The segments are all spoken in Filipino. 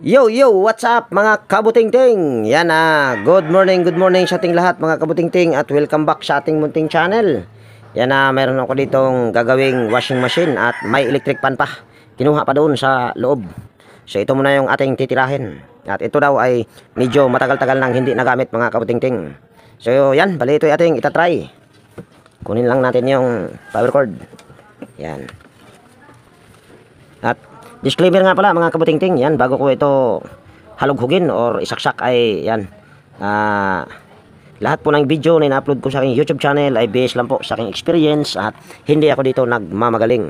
Yo, yo, what's up mga kabutingting? Yan good morning sa ating lahat mga kabutingting at welcome back sa ating munting channel. Yan mayroon ako ditong gagawing washing machine at may electric pan pa. Kinuha pa doon sa loob. So ito muna yung ating titirahin. At ito daw ay medyo matagal-tagal nang hindi nagamit mga kabutingting. So yan, bali ito yung ating itatry. Kunin lang natin yung power cord. Yan. At disclaimer nga pala mga kabutingting, yan bago ko ito halughugin or isaksak ay yan. Lahat po ng video na ina-upload ko sa aking YouTube channel ay based lang po sa aking experience at hindi ako dito nagmamagaling.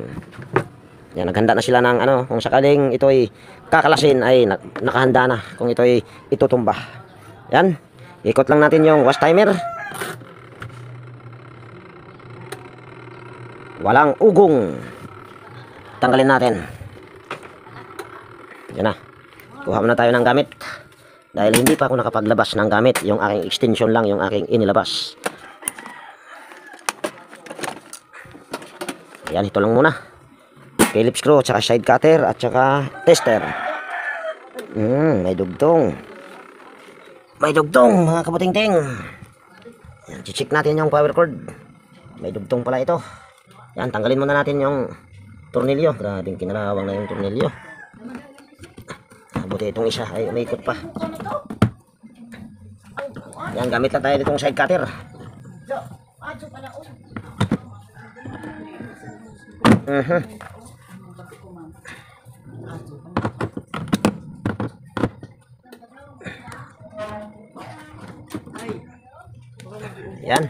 Yan, naghanda na sila ng kung sakaling ito ay kakalasin ay nakahanda na kung ito ay itutumba. Yan, ikot lang natin yung wash timer. Walang ugong. Tanggalin natin. Yan na. Kuha muna tayo ng gamit. Dahil hindi pa ako nakapaglabas ng gamit. Yung aking extension lang yung aking inilabas. Yan, ito lang muna. Phillips screw, tsaka side cutter, at tsaka tester. May dugtong. May dugtong mga kabutingting. Yan, check natin yung power cord. May dugtong pala ito. Yan, tanggalin muna natin yung tornilyo. Grabing kinalawang na yung tornilyo. Buti itong isa ay umiikot pa. Yan, gamit na tayo ditong side cutter. Yan.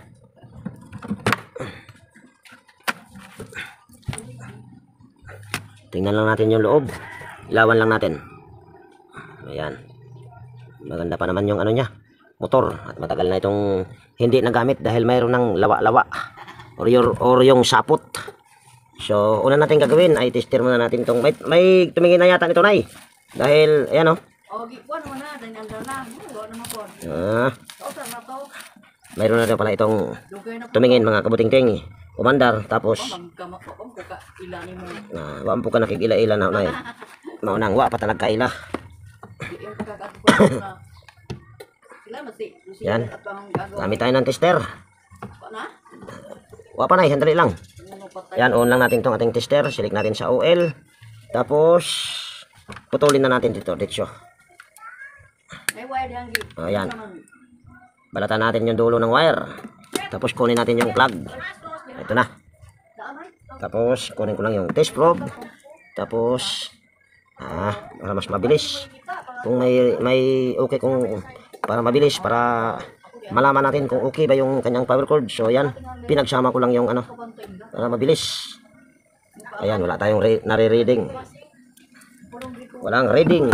Tingnan lang natin yung loob. Ilawan lang natin. Ayan. Maganda pa naman yung niya, motor. At matagal na itong hindi nagamit dahil mayroon ng lawa-lawa or yung sapot. So, una natin gagawin ay tester muna natin itong may tumingin na yata nito, Nay. Dahil, ayan mayroon na rin pala itong tumingin mga kabutingting. Kumandar, tapos waan po ka nakikila-ila na, Nay. Maunang wa pa nagkaila. Yan, gamit tayo ng tester. Wa pa, Nay, sandali lang. Yan, on lang natin itong ating tester. Select natin sa OL. Tapos putulin na natin dito, ayan, balatan natin yung dulo ng wire. Tapos kunin natin yung plug. Ito na. Tapos kunin ko lang yung test probe. Tapos para mas mabilis. Kung may okay, kung para mabilis, para malaman natin kung okay ba yung kanyang power cord. So yan, pinagsama ko lang yung para mabilis. Ayan, wala tayong nare-reading. Walang reading.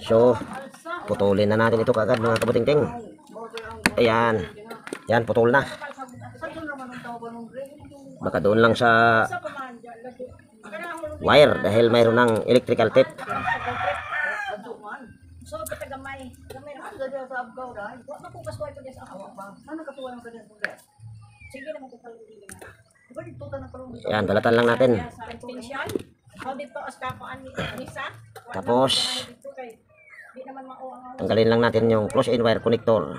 So putulin na natin ito kagad mga kabutingting. Ayan. Yan, putol na. Baka doon lang sa wire dahil mayroon ng electrical tape. Yan, balatan lang natin. Tapos tanggalin lang natin yung close-in wire connector.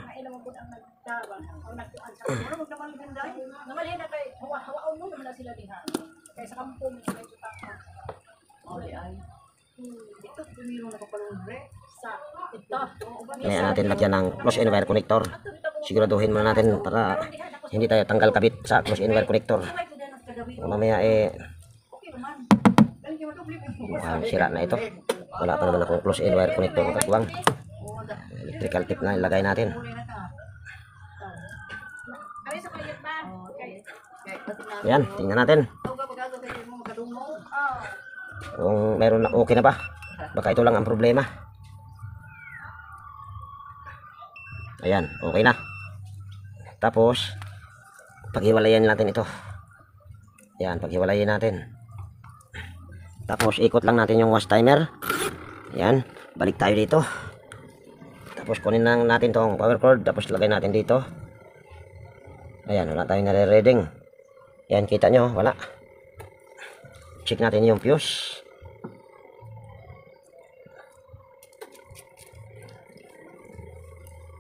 Kaya natin lagyan ng close-in wire connector. Siguraduhin muna natin para hindi tayo tanggal kabit sa close-in wire connector. Mamaya sira na ito. Wala pa naman akong close-in wire connector katuwang. Electrical tape na ilagay natin. Yan, tingnan natin kung meron na, okay na ba. Baka ito lang ang problema. Ayan, okay na. Tapos paghiwalayan natin ito. Yan, paghiwalayan natin. Tapos ikot lang natin yung wash timer. Yan, balik tayo dito. Tapos kunin lang natin tong power cord. Tapos lagay natin dito. Ayan, wala tayong nare-reading. Yan, kita nyo, wala. Check natin yung fuse.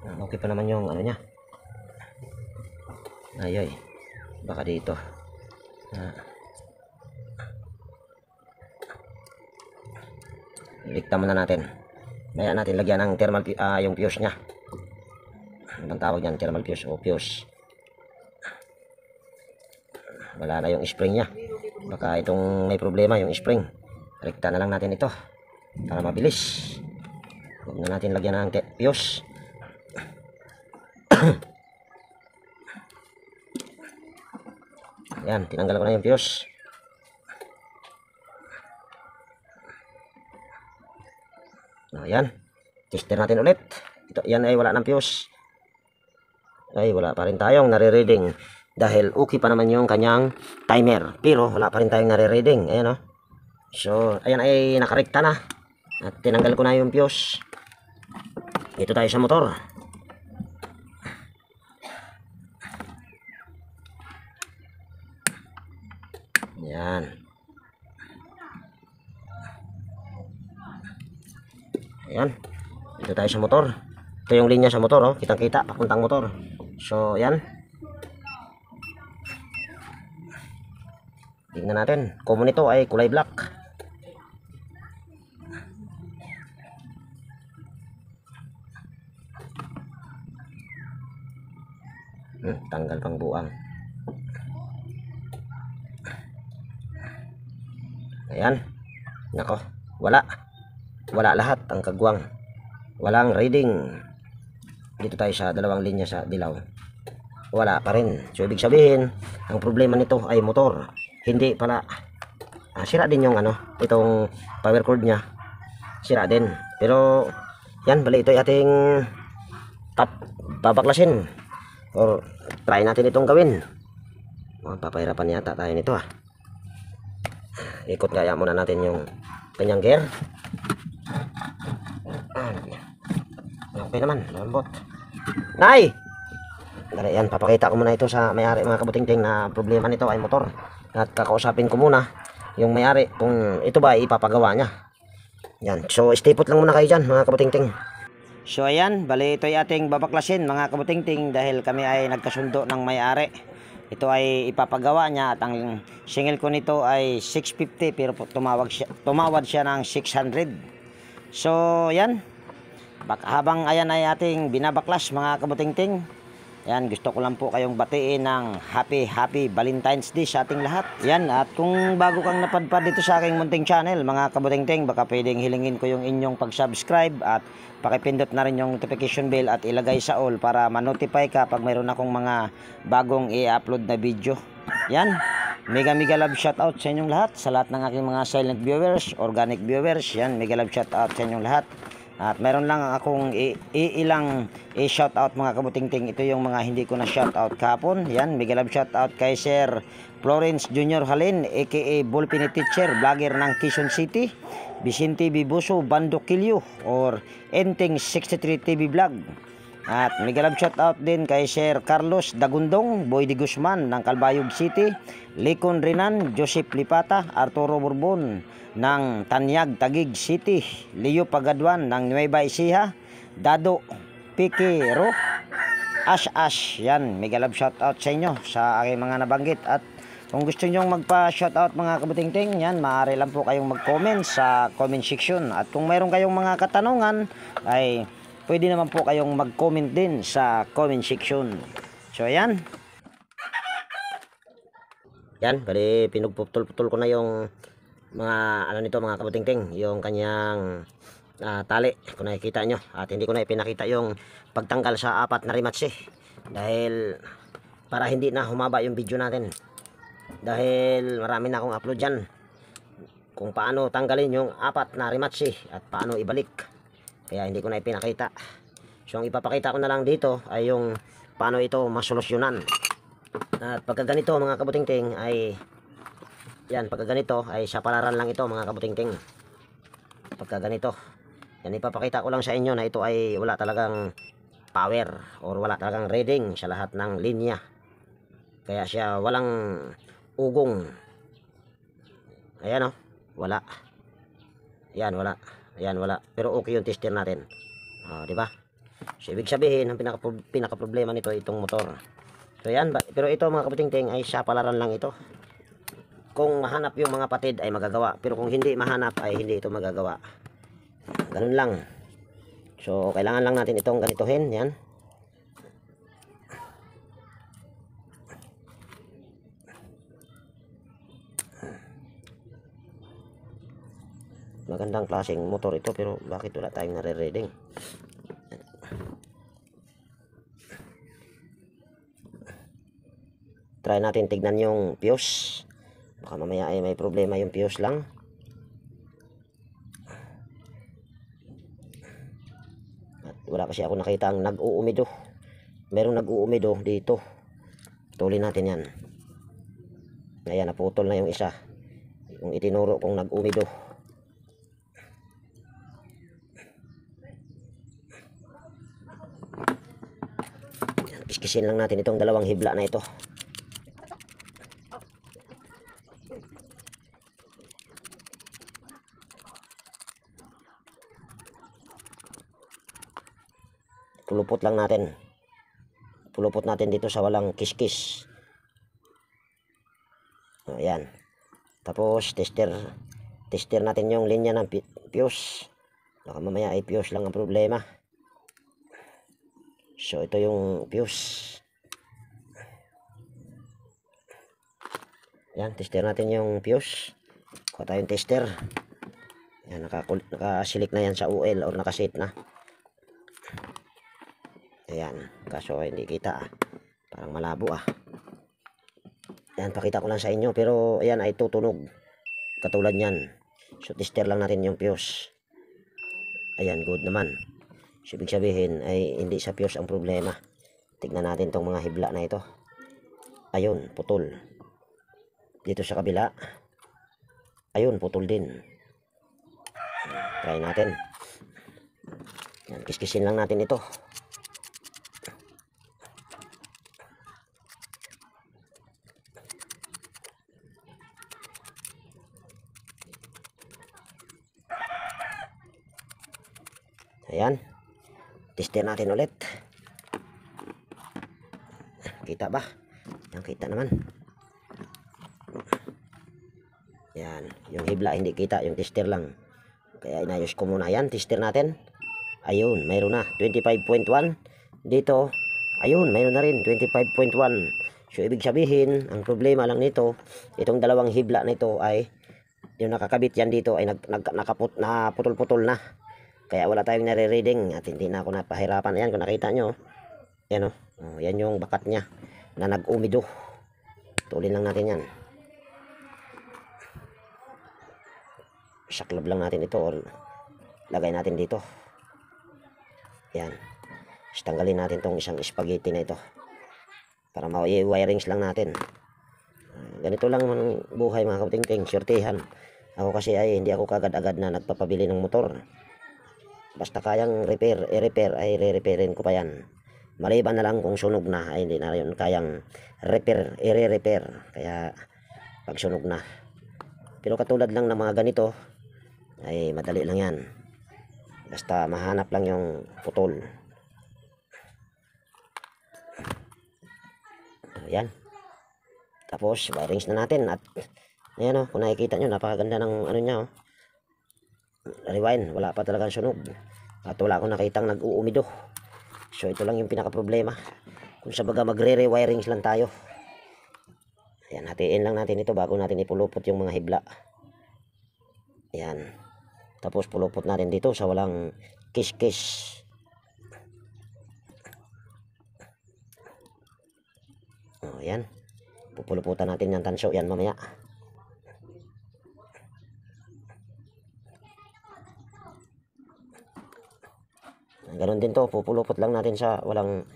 Okay pa naman yung ano niya. Ay, baka dito. Ilikta muna natin. Kaya natin lagyan ng thermal yung fuse niya. Ano bang tawag yan? Thermal fuse o fuse. Wala na yung spring niya. Baka itong may problema yung spring. Rekta na lang natin ito para mabilis. Huwag na natin lagyan ng fuse. Yan, tinanggal ko na yung fuse. Yan, tester natin ulit. Ito, yan ay wala ng fuse. Ay, wala pa rin tayong nare-reading. Dahil okay pa naman yung kanyang timer. Pero wala pa rin tayong nare-reading. Ayan o. So, ayan ay nakarekta na. At tinanggal ko na yung fuse. Dito tayo sa motor. Yan. Ayan. Dito tayo sa motor. Ito yung linya sa motor, oh. Kitang-kita, papuntang motor. So, ayan. Tingnan natin. Common ito ay kulay black. Tanggal pang buang. Ayan. Nako, wala. Wala lahat ang kagwang. Walang reading. Dito tayo sa dalawang linya sa dilaw. Wala pa rin. So ibig sabihin, ang problema nito ay motor. Hindi pala sira din yung itong power cord niya. Sira din. Pero yan, bali ito ay ating babaklasin. Or try natin itong gawin. Papahirapan yata tayo nito Ikot kaya muna natin yung kanyang gear. Okay naman, lambot. Nay! Dali yan, papakita ko muna ito sa may-ari mga kabutingting na problema nito ay motor. At kakausapin ko muna yung may-ari kung ito ba ipapagawa niya. Yan, so stay put lang muna kayo dyan mga kabutingting. So ayan, bali ito ay ating babaklasin mga kabutingting dahil kami ay nagkasundo ng may-ari. Ito ay ipapagawa niya at ang singil ko nito ay 650 pero tumawad siya ng 600. So yan, habang ayan ay ating binabaklas mga kabutingting. Yan, gusto ko lang po kayong batiin ng happy Valentine's Day sa ating lahat. Yan, at kung bago kang napadpad dito sa aking munting channel mga kabutingting, baka pwedeng hilingin ko yung inyong pag-subscribe at pakipindot na rin yung notification bell at ilagay sa all para ma-notify ka pag mayroon akong mga bagong i-upload na video. Yan, mega love shoutout sa inyong lahat, sa lahat ng aking mga silent viewers, organic viewers. Yan, mega love shoutout sa inyong lahat. At meron lang akong ilang shoutout mga kabutingting. Ito yung mga hindi ko na shoutout kahapon. Yan, mega love shoutout kay Sir Florence Junior Halin aka Ballpini Teacher, vlogger ng Quezon City. Vicente Bibuso Bandokilyo or Enteng 63 TV Vlog. At mega love shoutout din kay Sir Carlos Dagundong, Boy de Guzman ng Calbayog City, Likon Rinan, Joseph Lipata, Arturo Borbon ng Tanyag Taguig City, Leo Pagadwan ng Nueva Ecija, Dado Pikero, Ash. Yan, mega love shoutout sa inyo sa aking mga nabanggit. At kung gusto nyo magpa-shoutout mga kabutingting, yan, maaari lang po kayong mag-comment sa comment section. At kung mayroon kayong mga katanungan, ay pwede naman po kayong mag-comment din sa comment section. So, yan. Yan, bali pinugputol-putol ko na yung mga nito mga kabutingting, yung kanyang tali kung nakikita nyo. At hindi ko na ipinakita yung pagtanggal sa 4 na rematch dahil para hindi na humaba yung video natin. Dahil marami na akong upload dyan kung paano tanggalin yung 4 na rematch at paano ibalik. Kaya hindi ko na ipinakita. So ang ipapakita ko na lang dito ay yung paano ito masolusyonan. At pagka ganito mga kabutingting ay yan, pagka ganito ay sa palaran lang ito mga kabutingting. Pagka ganito, yan ipapakita ko lang sa inyo na ito ay wala talagang power or wala talagang reading sa lahat ng linya. Kaya siya walang ugong. Ayan wala. Yan, wala. Ayan, wala. Pero okay yung tester natin. Di ba? So ibig sabihin, ang pinaka problema nito itong motor. So yan, pero ito mga kabuting-ting ay sa palaran lang ito. Kung mahanap yung mga patid ay magagawa, pero kung hindi mahanap ay hindi ito magagawa. Ganun lang. So kailangan lang natin itong ganituhin, yan. Magandang klaseng motor ito, pero bakit wala tayong nare-reading? Try natin tignan yung fuse. Baka mamaya ay may problema yung fuse lang. At wala kasi ako nakita ang nag-uumido. Merong nag-uumido dito. Putulin natin yan. Ayan, naputol na yung isa. Yung itinuro kong nag-uumido. Kiskisin lang natin itong dalawang hibla na ito. Pulupot lang natin. Pulupot natin dito sa walang kiskis. Ayan. Tapos tester natin yung linya ng fuse. Baka mamaya ay fuse lang ang problema. So ito yung fuse. Yan, tester natin yung fuse. Kuha tayong tester. Yan, nakasilik na yan sa UL or nakasit na. Ayan, kaso hindi kita. Parang malabo ah. Yan, pakita ko lang sa inyo. Pero ayan ay tutunog. Katulad yan. So tester lang natin yung fuse. Ayan, good naman. So, ibig sabihin ay hindi sa fuse ang problema. Tignan natin tong mga hibla na ito. Ayun, putol. Dito sa kabila. Ayun, putol din. Try natin. Yan, kiskisin lang natin ito. Ayan. Tester natin ulit. Kita ba? Yan, kita naman. Yan. Yung hibla hindi kita. Yung tester lang. Kaya inayos ko muna. Yan. Tester natin. Ayun. Mayroon na. 25.1. Dito. Ayun. Mayroon na rin. 25.1. So, ibig sabihin, ang problema lang nito, itong dalawang hibla nito ay, yung nakakabit yan dito ay naputol-putol na. Kaya wala tayong nare-reading at hindi na ako napahirapan. Ayan, kung nakita nyo. Yan o. Oh, yan yung bakat niya na nag-umido. Tulin lang natin yan. Saklab lang natin ito or lagay natin dito. Yan. Tanggalin natin tong isang spaghetti na ito. Para ma-wirings lang natin. Ganito lang ang buhay mga kabuting-ting. Syortehan. Ako kasi ay hindi ako kagad-agad na nagpapabili ng motor. Basta kayang i-repair ay re-repairin ko pa yan. Maliban na lang kung sunog na ay hindi na yun kayang i-repair. Kaya pag sunog na. Pero katulad lang ng mga ganito ay madali lang yan. Basta mahanap lang yung putol. Ayan. Tapos wirings na natin at ayan o, kung nakikita nyo napakaganda ng ano nya o. Rewind, wala pa talagang sunog at wala akong nakitang nag-uumido. So ito lang yung pinaka problema. Kung sa baga magre-rewirings lang tayo. Ayan, hatiin lang natin ito bago natin ipulupot yung mga hibla. Ayan. Tapos pulupot natin dito sa walang kiss-kiss. O ayan. Pupuluputan natin yung tanso yan mamaya. Ganon din to, pupulupot lang natin sa walang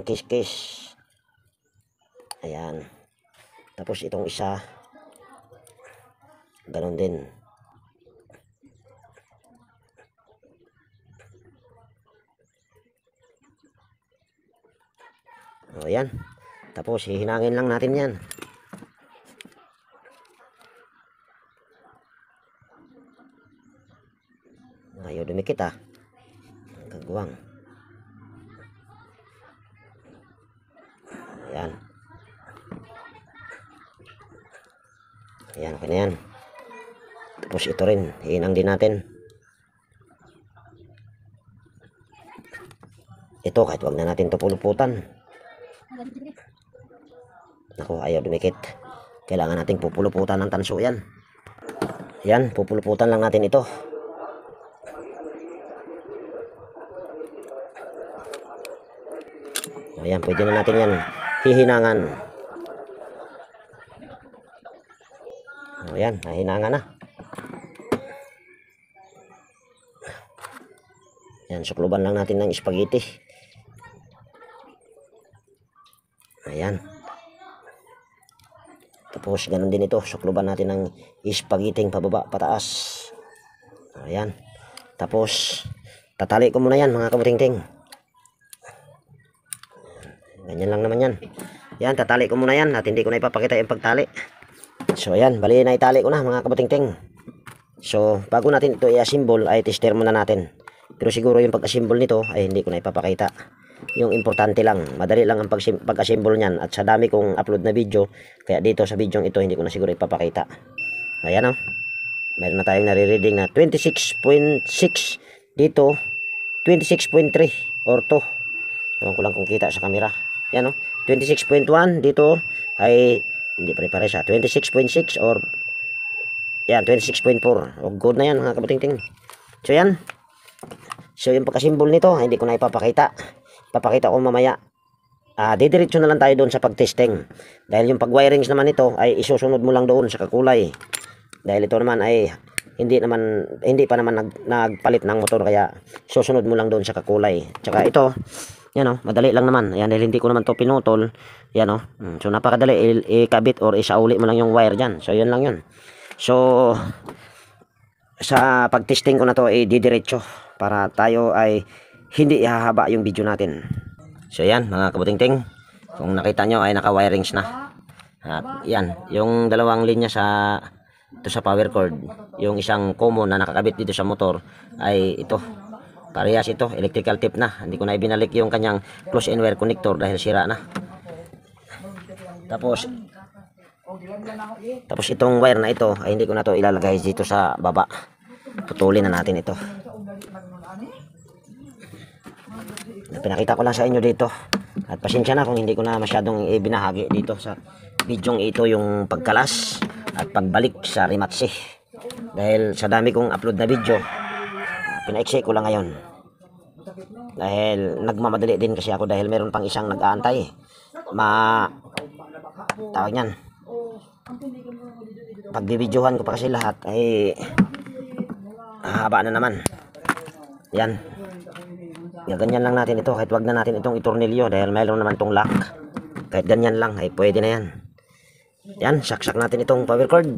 kiss-kiss. Ayan. Tapos itong isa ganon din. O ayan. Tapos hihinangin lang natin yan. Ayaw dumikit. dumikit ah. Kagwang. Ayan. Ayan, okay na yan. Tapos ito rin, hiinang din natin. Ito, kahit wag na natin ito puluputan. Naku, ayaw dumikit. Kailangan nating pupuluputan ng tanso yan. Yan, pupuluputan lang natin ito. Ayan, pwede na natin yan hihinangan. Ayan, nahinangan na. Ayan, sukluban lang natin ng spaghetti. Ayan. Tapos ganun din ito, sukluban natin ng spaghetti pababa pataas. Ayan. Tapos tatali ko muna yan mga kabuting-ting. Ganyan lang naman yan. Yan, tatali ko muna yan at hindi ko na ipapakita yung pagtali. So ayan, bali na itali ko na mga kabuting-ting. So bago natin ito i-assemble ay tester muna natin. Pero siguro yung pag-assemble nito ay hindi ko na ipapakita. Yung importante lang, madali lang ang pag-assemble niyan. At sa dami kong upload na video, kaya dito sa video ito hindi ko na siguro ipapakita. Ayan o. Meron na tayong nare-reading na 26.6. Dito 26.3 or 2. Ewan ko lang kung kita sa camera. Yan o. 26.1 dito ay hindi pare-pare siya. 26.6 or yan 26.4. O good na yan mga kabuting-ting. So yan. So yung pagka-symbol nito hindi ko na ipapakita. Papakita ko mamaya. Didiretso na lang tayo doon sa pag-testing. Dahil yung pag-wirings naman ito ay isusunod mo lang doon sa kakulay. Dahil ito naman ay hindi pa naman nagpalit ng motor, kaya susunod mo lang doon sa kakulay. Tsaka ito, yan o, madali lang naman. Ayan, dahil hindi ko naman to pinutol. Yan o. So napakadali ikabit or isauli mo lang yung wire dyan. So yun lang yun. So sa pag-testing ko na to ay didiretso para tayo ay hindi ihahaba yung video natin. So yan mga kabuting-ting, kung nakita nyo ay naka-wirings na. At yan, yung dalawang linya ito sa power cord, yung isang common na nakakabit dito sa motor ay ito. Parehas ito, electrical tip na. Hindi ko na ibinalik yung kanyang close and wire connector dahil sira na. Tapos itong wire na ito ay hindi ko na to ilalagay dito sa baba. Putulin na natin ito. Pinakita ko lang sa inyo dito. At pasensya na kung hindi ko na masyadong ibinahagi dito sa bidyong ito yung pagkalas at pagbalik sa Rimachi. Dahil sa dami kong upload na video, pinaiksi ko lang ngayon. Dahil nagmamadali din kasi ako dahil meron pang isang nag-aantay. Tawag niyan. Pagbibidyohan ko pa kasi lahat ay haba na naman. Yan. Ganyan lang natin ito, kahit wag na natin itong itornilyo dahil mayroon naman itong lock. Kahit ganyan lang ay pwede na yan. Yan, saksak natin itong power cord.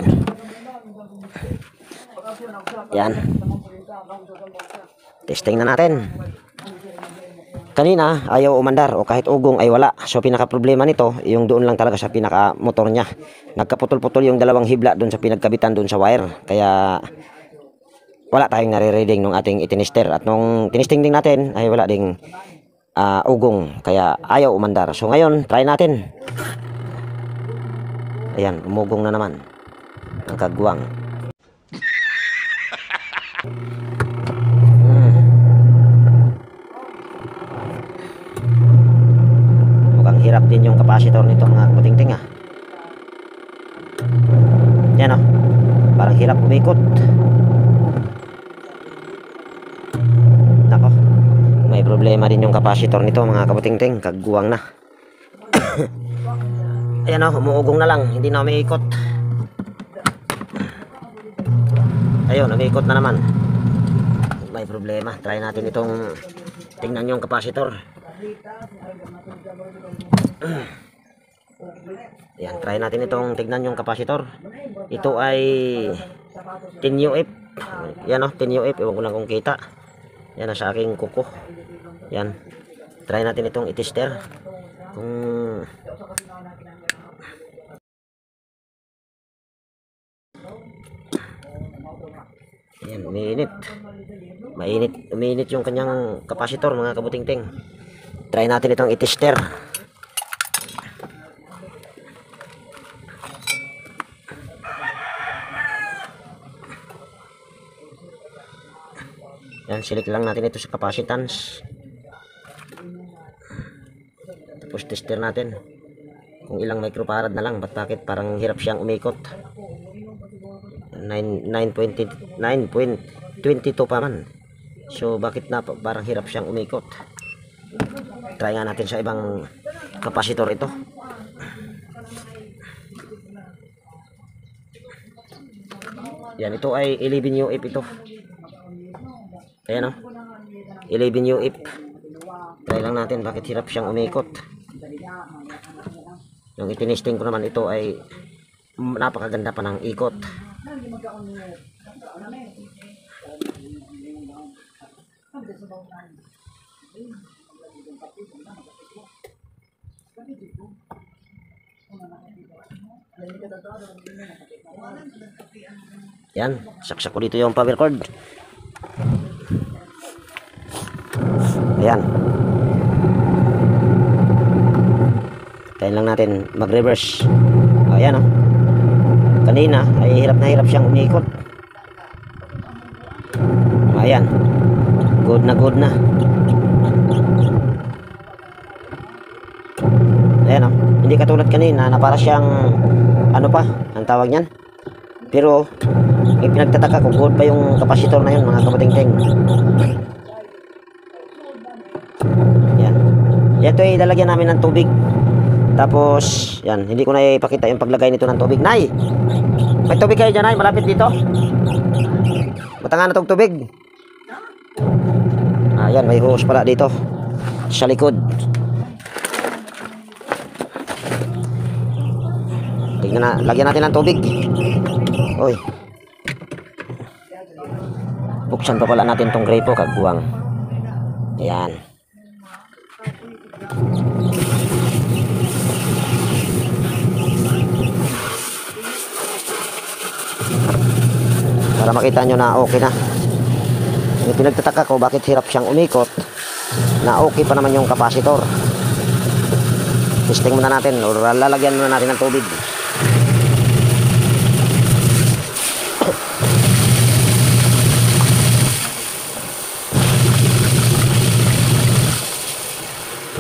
Yan. Testing na natin. Kanina ayaw umandar o kahit ugong ay wala. So pinaka problema nito yung doon lang talaga sa pinaka motor niya. Nagkaputol-putol yung dalawang hibla doon sa pinagkabitan doon sa wire. Kaya wala tayong nare-reading nung ating itinister. At nung tinisting din natin ay wala ding ugong. Kaya ayaw umandar. So ngayon, try natin. Ayan, umugong na naman. Ang kagwang. Mukhang hirap din yung capacitor nito mga kabuting-ting ah. Yan oh. Parang hirap umikot. Nako, may problema din yung capacitor nito mga kabuting-ting, kagguwang na. Ayan o, umuugong na lang, hindi na umiikot. Ayun, umiikot na naman. May problema, try natin itong tingnan yung capacitor. Ayan, try natin itong tignan yung capacitor. Ito ay 10 UF. Yan o, 10 UF, ewan ko lang kung kita. Yan sa aking kuko. Yan. Try natin itong itester. Kung yan, umiinit. Uminit yung kanyang kapasitor mga kabutingting. Try natin itong i-tester. Yan, select lang natin ito sa capacitance. Tapos tester natin kung ilang microfarad na lang. Bakit parang hirap siyang umikot. 9.22 pa man. So bakit na parang hirap siyang umikot. Try nga natin sa ibang kapasitor ito. Yan, ito ay 11 UF ito. Ayan o, 11 UF. Try lang natin bakit hirap siyang umikot. Yung itinesting ko naman ito ay napakaganda pa ng ikot. Yan, saksak ko dito yung power cord. Ayan. Tayo lang natin mag-reverse. Ayan o. Kanina ay hirap siyang umikot. Ayan. Good na. Ayan o. Hindi katulad kanina na para siyang ano pa, ang tawag niyan. Pero pinagtataka ko, good pa yung kapasitor na yun mga kabutingting. Yan. Ito ay lalagyan namin ng tubig. Tapos, yan, hindi ko na ipakita yung paglagay nito ng tubig. Nay! May tubig kayo dyan, Nay? Malapit dito? Matanga na itong tubig. Yan, may hose pala dito. Sa likod. Tignan na, lagyan natin ng tubig. Uy. Buksan pa pala natin tong gripo, kagbuwang. Ayan. Para makita nyo na okay na. Yung pinagtataka ko bakit hirap siyang umikot, na okay pa naman yung kapasitor. Testing muna natin o lalagyan muna natin ng tubig.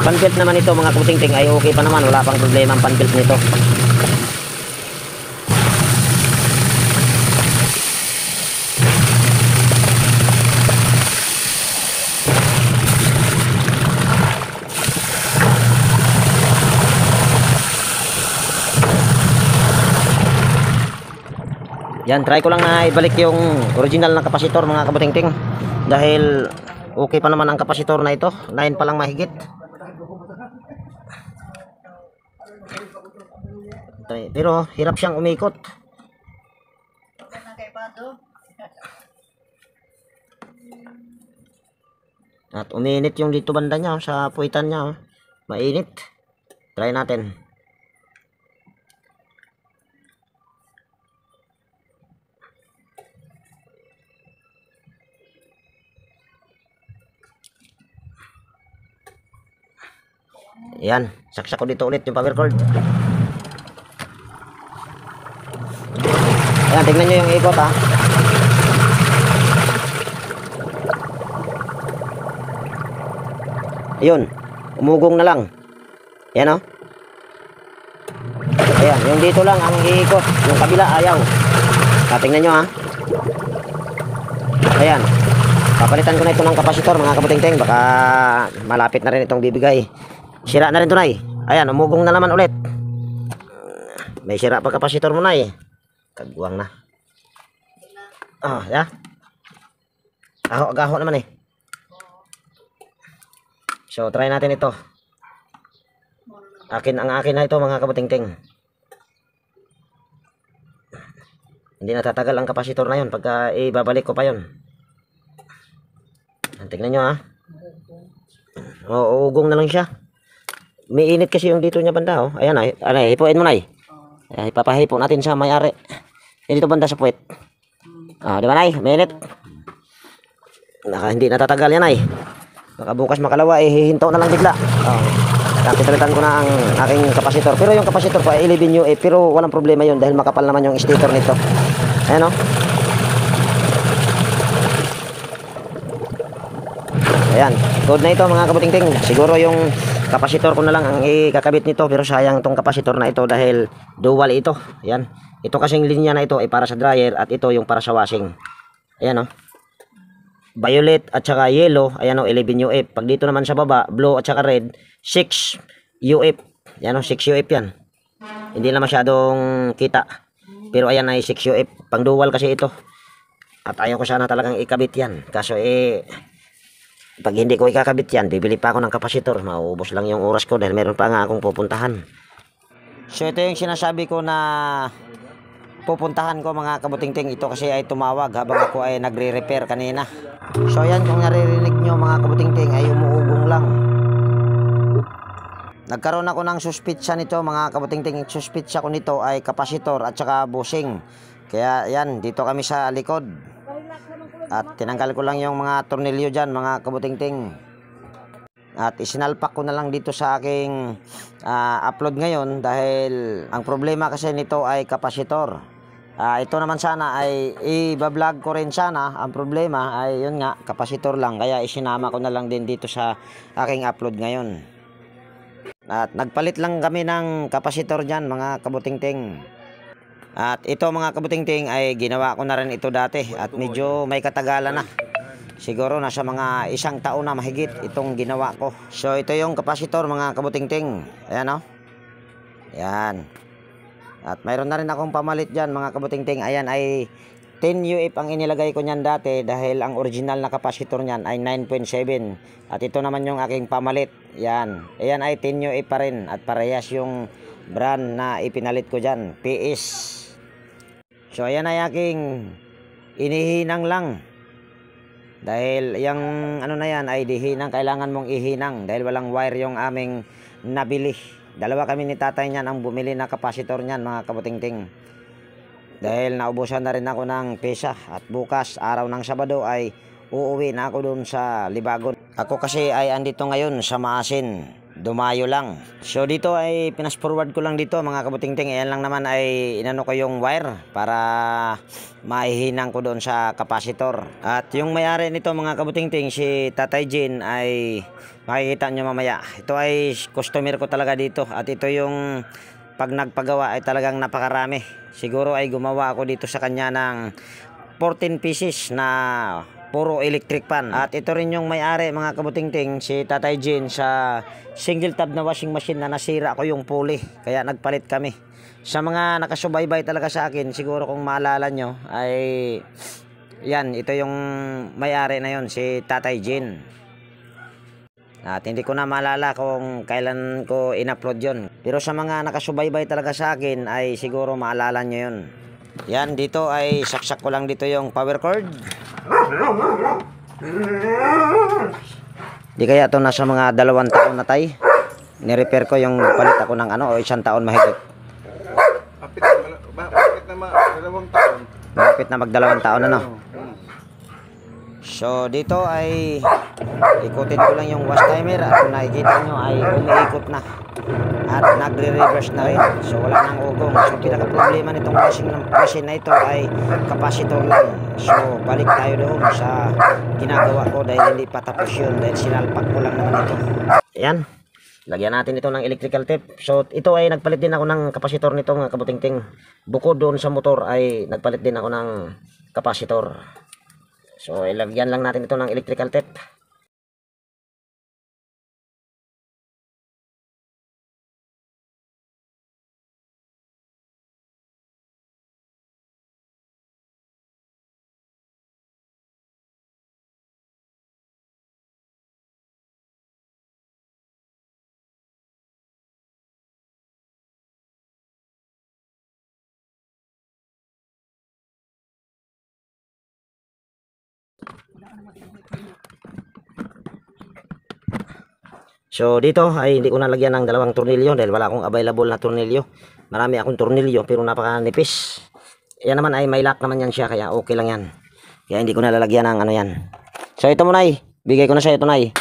Panbelt naman ito mga kabutingting ay okay pa naman, wala pang problema ang panbelt nito. Yan, try ko lang na ibalik yung original na kapasitor mga kabutingting. Dahil okay pa naman ang kapasitor na ito. 9 pa lang mahigit. Pero hirap siyang umikot. At uminit yung dito banda niya, sa puwitan niya. Mainit. Try natin. Yan, saksak ko dito ulit yung power cord. Ayan, tignan nyo yung ikot ha. Ayun, umugong na lang. Yan o. Ayan, yung dito lang ang iikot. Yung kabila ayaw. Tingnan nyo ha. Ayan, papalitan ko na ito ng kapasitor mga kabutingting. Baka malapit na rin itong bibigay. Sira na rin ito, Nay. Ayan, umugong na naman ulit. May sira pa kapasitor mo, Nay. Kagbuwang na. Ya. Gaho naman eh. So, try natin ito. Ang akin na ito, mga kabutingting. Hindi natatagal ang kapasitor na yun pagka ibabalik ko pa yun. Tingnan nyo ha. Uugong na lang siya. May init kasi yung dito niya banda oh. Ayan ay, hipuin mo na eh. Ipapahipo natin sa may-ari. Dito banda sa puwet. Di ba nay? May init. Hindi natatagal yan ay. Baka bukas makalawa hihinto na lang bigla. Kapitalitan ko na ang aking kapasitor. Pero yung kapasitor ko ay 11 UA, pero walang problema yun dahil makapal naman yung stator nito. Ayan o. Ayan, good na ito mga kabutingting. Siguro yung kapasitor ko na lang ang ikakabit nito, pero sayang itong kapasitor na ito dahil dual ito. Ayan, ito kasing linya na ito ay para sa dryer at ito yung para sa washing. Ayan o, violet at saka yellow. Ayan o, 11 UF. Pag dito naman sa baba, blue at saka red, 6 UF. Ayan o, 6 UF yan. Hindi na masyadong kita, pero ayan ay 6 UF. Pang dual kasi ito. At ayaw ko sana talagang ikabit yan. Kaso pag hindi ko ikakabit yan, bibili pa ako ng kapasitor. Mauubos lang yung oras ko dahil meron pa nga akong pupuntahan. So ito yung sinasabi ko na pupuntahan ko mga kabutingting. Ito kasi ay tumawag habang ako ay nagre-repair kanina. So yan, kung naririnig nyo mga kabutingting ay umuugong lang. Nagkaroon ako ng suspitsa nito mga kabutingting. Suspitsa ko nito ay kapasitor at saka bushing. Kaya yan, dito kami sa likod. At tinanggal ko lang yung mga tornilyo dyan mga kabutingting. At isinalpak ko na lang dito sa aking upload ngayon dahil ang problema kasi nito ay kapasitor. Ito naman sana ay i-vlog ko rin sana. Ang problema ay yun nga, kapasitor lang. Kaya isinama ko na lang din dito sa aking upload ngayon. At nagpalit lang kami ng kapasitor dyan mga kabutingting. At ito mga kabutingting ay ginawa ko na rin ito dati at medyo may katagalan na. Siguro nasa mga 1 taon na mahigit itong ginawa ko. So ito yung kapasitor mga kabutingting. Ayan o. Ayan. At mayroon na rin akong pamalit dyan mga kabutingting. Ayan ay 10 UF ang inilagay ko nyan dati dahil ang original na kapasitor nyan ay 9.7. At ito naman yung aking pamalit. Ayan. Ayan ay 10 UF pa rin at parehas yung brand na ipinalit ko dyan. PS. So ayan ay aking inihinang lang. Dahil yung ano na yan ay dihinang, kailangan mong ihinang dahil walang wire yung aming nabili. Dalawa kami ni tatay niyan ang bumili na kapasitor niyan mga kabutingting. Dahil naubusan na rin ako ng pesa at bukas araw ng Sabado ay uuwi na ako dun sa Libagon. Ako kasi ay andito ngayon sa Maasin. Dumayo lang. So dito ay pinas-forward ko lang dito mga kabutingting. Ayan lang naman ay inano ko yung wire para maihinang ko doon sa kapasitor. At yung may-ari nito mga kabutingting, si Tatay Jin, ay makikita nyo mamaya. Ito ay customer ko talaga dito. At ito yung pag nagpagawa ay talagang napakarami. Siguro ay gumawa ako dito sa kanya ng 14 pieces na puro electric pan. At ito rin yung may-ari mga kabutingting, si Tatay Jin, sa single tab na washing machine na nasira ko yung pulley. Kaya nagpalit kami. Sa mga nakasubaybay talaga sa akin, siguro kung maalala nyo, ay yan, ito yung may-ari na yon, si Tatay Jin. At hindi ko na maalala kung kailan ko in-upload yon. Pero sa mga nakasubaybay talaga sa akin, ay siguro maalala nyo yon. Yan, dito ay saksak ko lang dito yung power cord. Di kaya ito nasa mga 2 taon na tay. Ni-repair ko yung palit ako ng ano, o 1 taon mahigit. Bakit na 2 taon? Malapit na mag 2 taon na no. So dito ay ikutin ko lang yung wash timer at kung nakikita nyo ay umiikot na at nagre-reverse na rin. So wala nang ugong. So pinaka problema nitong washing machine na ito ay kapasitor lang. So balik tayo doon sa ginagawa ko dahil hindi pa tapos yun dahil sinalpak ko lang naman ito. Ayan, lagyan natin ito ng electrical tape. So ito ay nagpalit din ako ng kapasitor nito mga kabutingting. Bukod doon sa motor ay nagpalit din ako ng kapasitor. So ilagyan lang natin ito ng electrical tape. So dito ay hindi ko nalagyan ng 2 tornilyo dahil wala akong available na tornilyo. Marami akong tornilyo pero napakanipis. Yan naman ay may lock naman yan siya kaya okay lang yan. Kaya hindi ko nalalagyan ng ano yan. So ito mo nay, bigay ko na sa ito nay.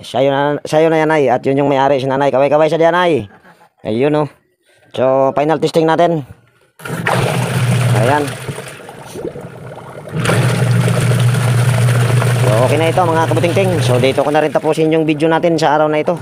Sa'yo na yan nay, at yun yung may-ari si nanay. Kaway-kaway sa diyan nay. Ayun oh. So final testing natin. Ayan. So okay na ito mga kabutingting. So dito ko na rin tapusin yung video natin sa araw na ito.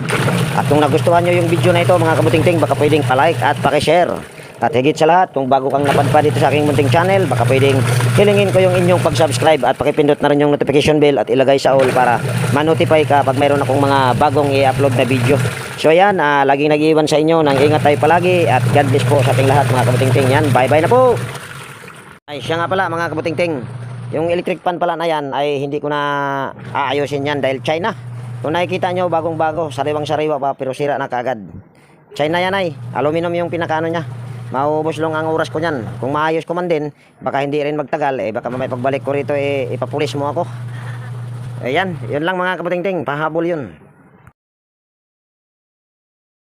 At kung nagustuhan nyo yung video na ito mga kabutingting, baka pwedeng palike at pakishare. At higit sa lahat, kung bago kang napadpad dito sa aking munting channel, baka pwedeng hilingin ko yung inyong pag-subscribe at pakipindot na rin yung notification bell at ilagay sa all para ma-notify ka pag mayroon akong mga bagong i-upload na video. So ayan, laging nag-iwan sa inyo ng ingat tayo palagi at God bless po sa ating lahat mga kabutingting. Yan, bye-bye na po! Ay, siya nga pala mga kabutingting, yung electric fan pala na yan ay hindi ko na aayusin yan dahil China. Kung nakikita nyo, bagong-bago, sariwang-sariwa pa pero sira na kaagad. China yan ay, aluminum yung pinakaano niya. Maubos lang ang oras ko niyan. Kung maayos ko man din, baka hindi rin magtagal, baka mamay pagbalik ko rito, ipapulis mo ako. Ayan, yun lang mga kabutingting, pahabol yun.